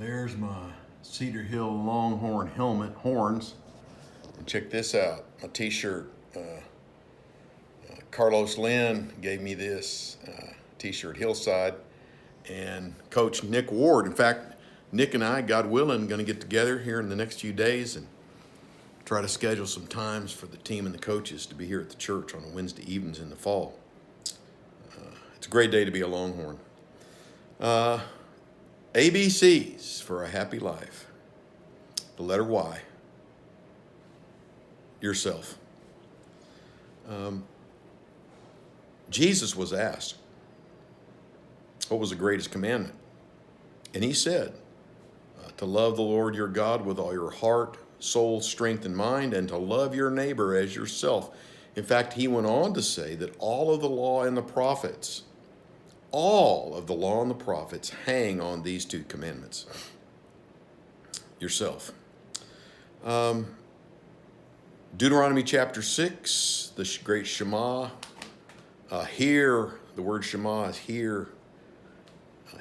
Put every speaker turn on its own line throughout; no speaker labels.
There's my Cedar Hill Longhorn helmet horns. And check this out, my t-shirt. Carlos Lynn gave me this t-shirt, Hillside, and Coach Nick Ward. In fact, Nick and I, God willing, going to get together here in the next few days and try to schedule some times for the team and the coaches to be here at the church on Wednesday evenings in the fall. It's a great day to be a Longhorn. ABCs for a happy life. The letter Y. Yourself. Jesus was asked, what was the greatest commandment? And he said, to love the Lord your God with all your heart, soul, strength, and mind, and to love your neighbor as yourself. In fact, he went on to say that all of the law and the prophets hang on these two commandments. Yourself. Deuteronomy chapter 6, the great Shema. Hear, the word Shema is hear.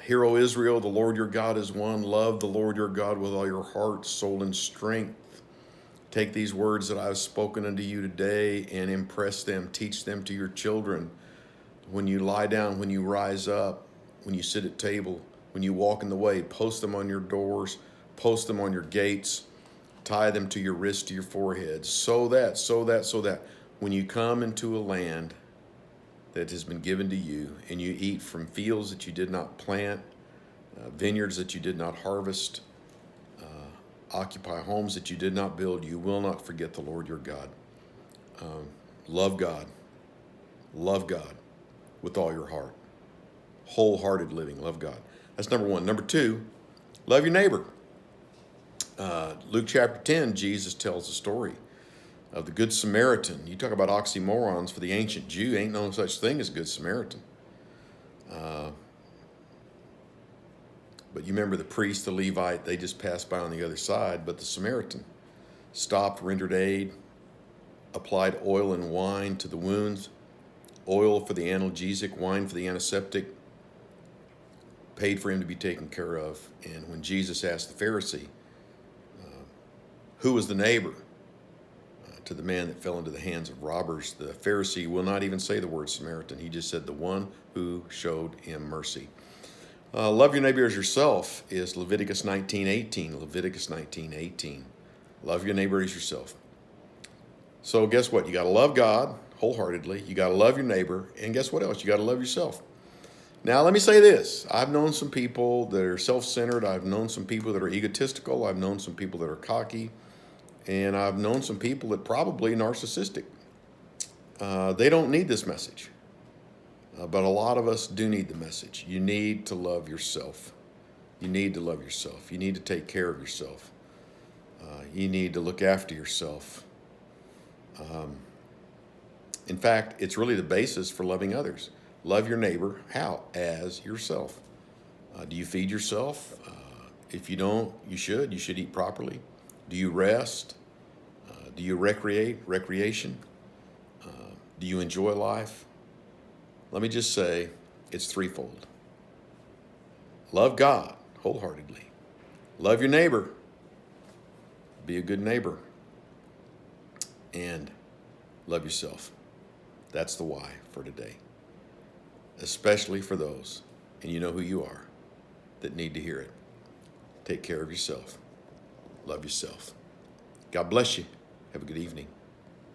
Hear, O Israel, the Lord your God is one. Love the Lord your God with all your heart, soul, and strength. Take these words that I have spoken unto you today and impress them, teach them to your children. When you lie down, when you rise up, when you sit at table, when you walk in the way, post them on your doors, post them on your gates, tie them to your wrists, to your forehead, so that when you come into a land that has been given to you and you eat from fields that you did not plant, vineyards that you did not harvest, occupy homes that you did not build, you will not forget the Lord your God. Love God. Love God with all your heart. Wholehearted living. Love God. That's number one. Number two, love your neighbor. Luke chapter 10, Jesus tells the story of the Good Samaritan. You talk about oxymorons for the ancient Jew. Ain't no such thing as Good Samaritan. But you remember the priest, the Levite, they just passed by on the other side. But the Samaritan stopped, rendered aid, applied oil and wine to the wounds, oil for the analgesic, wine for the antiseptic, paid for him to be taken care of. And when Jesus asked the Pharisee, who was the neighbor to the man that fell into the hands of robbers, the Pharisee will not even say the word Samaritan. He just said the one who showed him mercy. Love your neighbor as yourself is Leviticus 19:18. Leviticus 19:18. Love your neighbor as yourself. So guess what? You got to love God wholeheartedly. You got to love your neighbor. And guess what else? You got to love yourself. Now, let me say this. I've known some people that are self-centered. I've known some people that are egotistical. I've known some people that are cocky. And I've known some people that probably narcissistic. They don't need this message. But a lot of us do need the message. You need to love yourself. You need to love yourself. You need to take care of yourself. You need to look after yourself. In fact, it's really the basis for loving others. Love your neighbor. How? As yourself. Do you feed yourself? If you don't, you should. You should eat properly. Do you rest? Do you recreation? Do you enjoy life? Let me just say, it's threefold. Love God wholeheartedly. Love your neighbor. Be a good neighbor. And love yourself. That's the why for today. Especially for those, and you know who you are, that need to hear it. Take care of yourself. Love yourself. God bless you. Have a good evening.